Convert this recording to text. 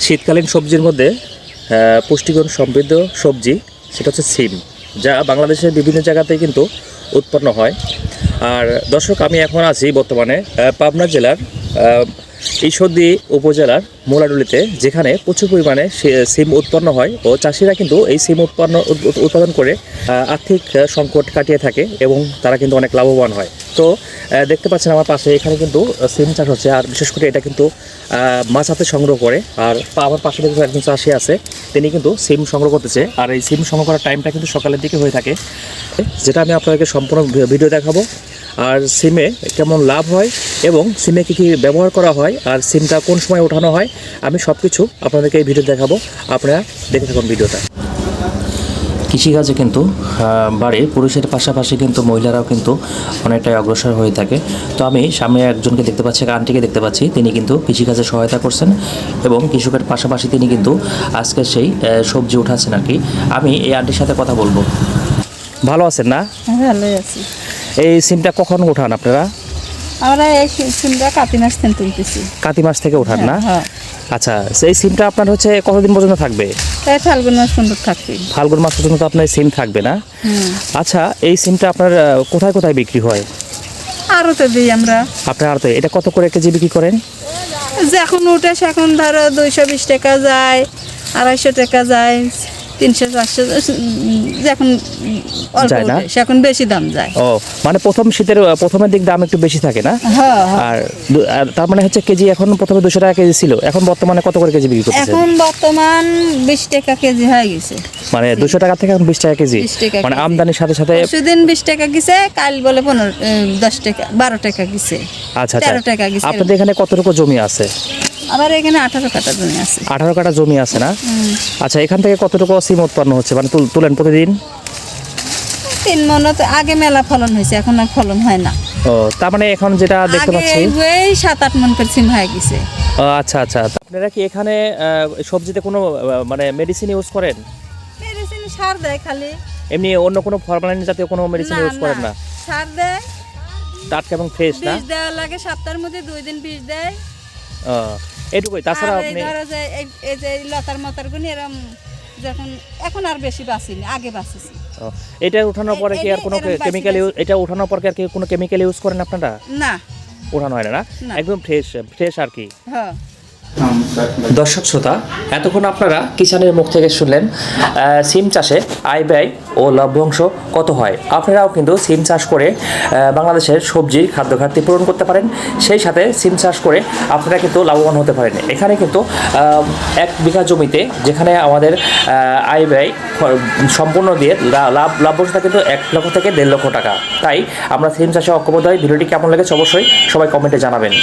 শীতকালীন সবজির মধ্যে পুষ্টিগুণ সমৃদ্ধ সবজি সেটা হচ্ছে সিম, যা বাংলাদেশের বিভিন্ন জায়গাতেই কিন্তু উৎপন্ন হয়। আর দর্শক, আমি এখন আছি বর্তমানে পাবনা জেলার ঈশ্বরদী উপজেলার মোলাডুলিতে, যেখানে প্রচুর পরিমাণে সিম উৎপন্ন হয় ও চাষিরা কিন্তু এই সিম উৎপাদন করে আর্থিক সংকট কাটিয়ে থাকে এবং তারা কিন্তু অনেক লাভবান হয়। তো দেখতে পাচ্ছেন আমার পাশে এখানে কিন্তু সিম চাষ হচ্ছে, আর বিশেষ করে এটা কিন্তু মাছ হাতে সংগ্রহ করে। আর আমার পাশে কিন্তু একজন চাষি আছে, তিনি কিন্তু সিম সংগ্রহ করতেছে। আর এই সিম সংগ্রহ করার টাইমটা কিন্তু সকালের দিকে হয়ে থাকে, যেটা আমি আপনাদেরকে সম্পূর্ণ ভিডিও দেখাবো। আর সিমে কেমন লাভ হয় এবং সিমে কী কী ব্যবহার করা হয় আর সিমটা কোন সময় ওঠানো হয়, আমি সব কিছু আপনাদেরকে এই ভিডিও দেখাবো। আপনারা দেখে থাকুন ভিডিওটা। কৃষিকাজে কিন্তু বাড়ির পুরুষের পাশাপাশি কিন্তু মহিলারাও কিন্তু অনেকটাই অগ্রসর হয়ে থাকে। তো আমি সামনে একজনকে দেখতে পাচ্ছি, আন্টিকে দেখতে পাচ্ছি, তিনি কিন্তু কৃষিকাজে সহায়তা করছেন এবং কৃষকের পাশাপাশি তিনি কিন্তু আজকে সেই সবজি উঠাচ্ছেন আর কি। আমি এই আন্টির সাথে কথা বলবো। ভালো আছেন না? ভালোই আছি। এই সিমটা কখন উঠান আপনারা? আমরা এই সিমটা কাতি মাস থেকে তুলতেছি। কাতি মাস থেকে উঠান না? হ্যাঁ। আচ্ছা, সেই সিমটা আপনার হচ্ছে কতদিন পর্যন্ত থাকবে? তাই ফাল্গুন মাস পর্যন্ত থাকবে। ফাল্গুন মাস পর্যন্ত আপনার সিম থাকবে না? আচ্ছা, এই সিমটা আপনার কোথায় কোথায় বিক্রি হয়? আরও তো দিই আমরা। আপনার আর তো এটা কত করে কেজি বিক্রি করেন? যখন উঠে এখন ধরো 220 টাকা যায়, 250 টাকা যায়, 300 400 যখন অল্প যায় না? উঠে এখন বেশি দাম যায়। ও, মানে প্রথম শীতের প্রথমের দিক দাম একটু বেশি থাকে না? হ্যাঁ। আর তার মানে হচ্ছে কেজি এখন প্রথমে 200 টাকা কেজি ছিল, এখন বর্তমানে কত করে কেজি বিক্রি করতেছেন? এখন বর্তমান 20 টাকা কেজি হয়ে গেছে। মানে 200 টাকা থেকে এখন 20 টাকা কেজি। 20 টাকা মানে কেজি। আমদানির সাথে সাথে সেদিন 20 টাকা গেছে, কাল বলে 10 টাকা 12 টাকা গেছে। আচ্ছা 13 টাকা গেছে। আপনাদের এখানে কতটুকু জমি আছে? আবার এখানে 18 কাঠা জমি আছে। 18 কাঠা জমি আছে না? আচ্ছা, এখান থেকে কতটুকু সিম উৎপন্ন হচ্ছে, মানে তুলেন প্রতিদিন? 3 মণ। আগে মেলা ফলন হয়েছে, এখন আর ফলন হয় না। ও, তার মানে এখন যেটা দেখতে পাচ্ছি এই 7-8 মণ করে সিম হয়ে গেছে। আচ্ছা আচ্ছা। আপনারা কি এখানে সবজিতে কোনো মানে মেডিসিন ইউজ করেন? মেডিসিন সার দেয় খালি। এমনি অন্য কোনো ফরমালিন জাতীয় কোনো মেডিসিন ইউজ করেন না? সার দেয়, টাটকা এবং ফ্রেশ না? বীজ দেওয়া লাগে, সপ্তাহের মধ্যে 2 দিন বীজ দেয়। এটুকুই, তাছাড়া আর আপনি ধরো যে এই যে লতার মতার গুনি এরকম যখন এখন আর বেশি বাঁচিনি, আগে বাঁচিছি। এটা উঠানোর পরে কি আর কোনো কেমিক্যাল ইউজ, এটা উঠানোর পর কি আর কি কোনো কেমিক্যাল ইউজ করেন আপনারা? না, উঠানো হয় না? না। একদম ফ্রেশ ফ্রেশ আর কি। হ্যাঁ। দর্শক শ্রোতা, এতক্ষণ আপনারা কিষানের মুখ থেকে শুনলেন সিম চাষে আয় ব্যয় ও লভ্যাংশ কত হয়। আপনারাও কিন্তু সিম চাষ করে বাংলাদেশের সবজির খাদ্য ঘাটতি পূরণ করতে পারেন, সেই সাথে সিম চাষ করে আপনারা কিন্তু লাভবান হতে পারেন। এখানে কিন্তু 1 বিঘা জমিতে যেখানে আমাদের আয় ব্যয় সম্পূর্ণ দিয়ে লাভ্যাংশটা কিন্তু 1 লক্ষ থেকে 1.5 লক্ষ টাকা। তাই আমরা সিম চাষে ঐক্যবদ্ধ হই। ভিডিওটি কেমন লেগেছে অবশ্যই সবাই কমেন্টে জানাবেন।